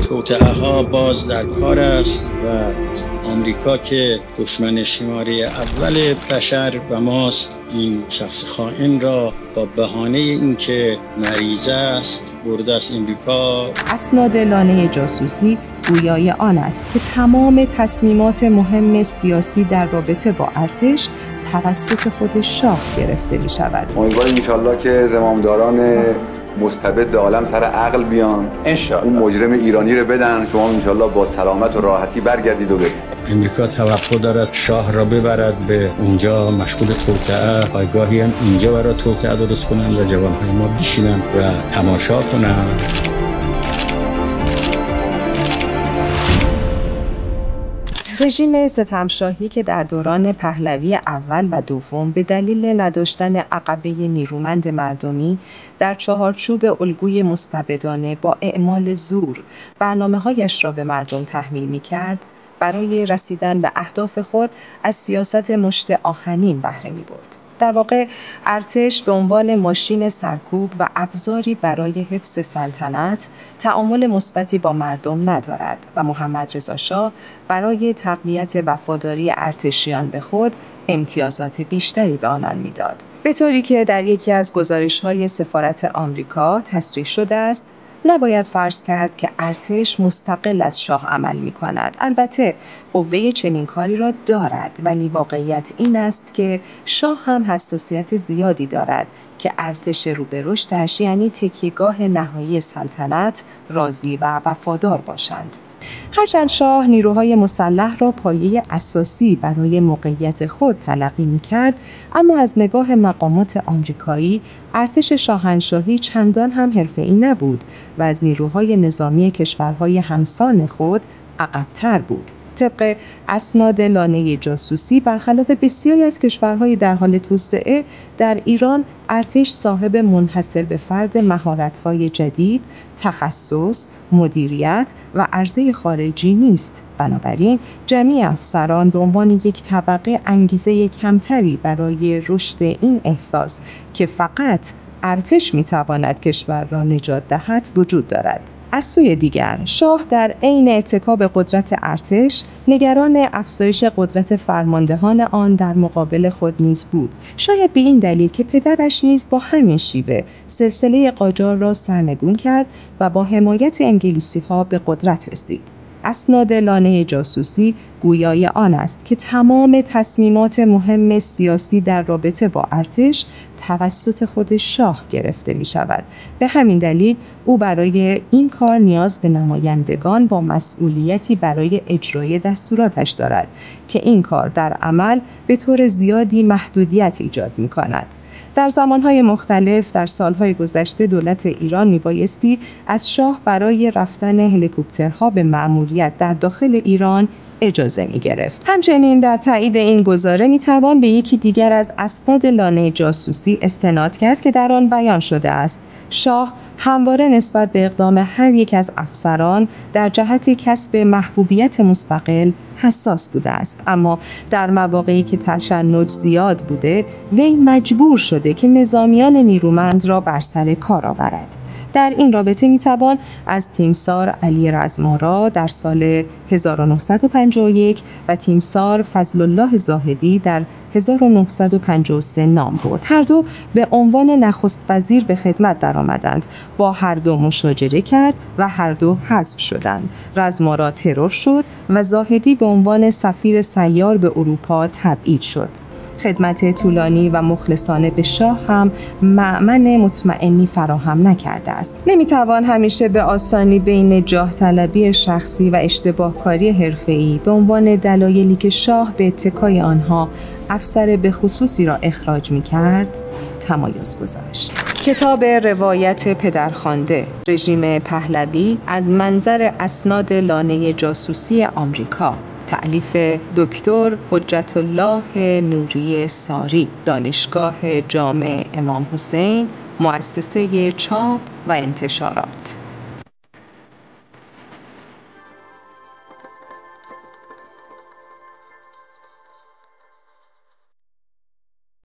توطئه ها باز در کار است و آمریکا که دشمن شماره اول بشر و ماست، این شخص خائن را با بهانه اینکه مریض است برده از امریکا. اسناد لانه جاسوسی گویای آن است که تمام تصمیمات مهم سیاسی در رابطه با ارتش توسط خود شاه گرفته می شود. امیدواریم انشالله که زمامداران مستبد عالم سر عقل بیان، اون مجرم ایرانی رو بدن، شما انشالله با سلامت و راحتی برگردید و برید. امریکا توقع دارد شاه را ببرد به اونجا مشغول توطئه، پایگاهی هم اینجا برای توطئه درست کنن و جوانهای ما بشینن و تماشا کنن. رژیم ستمشاهی که در دوران پهلوی اول و دوم به دلیل نداشتن عقبه نیرومند مردمی در چهارچوب الگوی مستبدانه با اعمال زور برنامه‌هایش را به مردم تحمیل می‌کرد، برای رسیدن به اهداف خود از سیاست مشت آهنین بهره می‌برد. در واقع ارتش به عنوان ماشین سرکوب و ابزاری برای حفظ سلطنت تعامل مثبتی با مردم ندارد و محمدرضا شاه برای تقویت وفاداری ارتشیان به خود امتیازات بیشتری به آنان میداد. به طوری که در یکی از گزارش‌های سفارت آمریکا تصریح شده است: نباید فرض کرد که ارتش مستقل از شاه عمل می‌کند. البته قوه چنین کاری را دارد، ولی واقعیت این است که شاه هم حساسیت زیادی دارد که ارتش رو به رشدش، یعنی تکیهگاه نهایی سلطنت، راضی و وفادار باشند. هرچند شاه نیروهای مسلح را پایه اساسی برای موقعیت خود تلقی می‌کرد، اما از نگاه مقامات آمریکایی ارتش شاهنشاهی چندان هم حرفه‌ای نبود و از نیروهای نظامی کشورهای همسان خود عقب‌تر بود. طبق اسناد لانه جاسوسی، برخلاف بسیاری از کشورهای در حال توسعه، در ایران ارتش صاحب منحصر به فرد مهارت‌های جدید، تخصص، مدیریت و عرضه خارجی نیست. بنابراین جمعی افسران به عنوان یک طبقه انگیزه کمتری برای رشد این احساس که فقط ارتش می‌تواند کشور را نجات دهد وجود دارد. از سوی دیگر، شاه در عین اتکا به قدرت ارتش، نگران افزایش قدرت فرماندهان آن در مقابل خود نیز بود. شاید به این دلیل که پدرش نیز با همین شیوه سلسله قاجار را سرنگون کرد و با حمایت انگلیسی‌ها به قدرت رسید. اسناد لانه جاسوسی گویای آن است که تمام تصمیمات مهم سیاسی در رابطه با ارتش توسط خود شاه گرفته می شود. به همین دلیل او برای این کار نیاز به نمایندگان با مسئولیتی برای اجرای دستوراتش دارد که این کار در عمل به طور زیادی محدودیت ایجاد می کند. در زمانهای مختلف در سالهای گذشته دولت ایران میبایستی از شاه برای رفتن هلیکوپترها به مأموریت در داخل ایران اجازه میگرفت. همچنین در تایید این گزاره میتوان به یکی دیگر از اسناد لانه جاسوسی استناد کرد که در آن بیان شده است: شاه همواره نسبت به اقدام هر یک از افسران در جهت کسب محبوبیت مستقل حساس بوده است، اما در مواقعی که تشنج زیاد بوده، وی مجبور شده که نظامیان نیرومند را بر سر کار آورد. در این رابطه میتوان از تیمسار علی رزمارا در سال 1951 و تیمسار فضل الله زاهدی در 1953 نام برد. هر دو به عنوان نخست وزیر به خدمت درآمدند، با هر دو مشاجره کرد و هر دو حذف شدند. رزمارا ترور شد و زاهدی به عنوان سفیر سیار به اروپا تبعید شد. خدمت طولانی و مخلصانه به شاه هم مأمن مطمئنی فراهم نکرده است. نمیتوان همیشه به آسانی بین جاه طلبی شخصی و اشتباهکاری حرفه‌ای به عنوان دلایلی که شاه به اتکای آنها افسر به خصوصی را اخراج می‌کرد تمایز گذاشت. کتاب روایت پدرخوانده، رژیم پهلوی از منظر اسناد لانه جاسوسی آمریکا، تألیف دکتر حجت الله نوری ساری، دانشگاه جامع امام حسین، مؤسسه چاپ و انتشارات.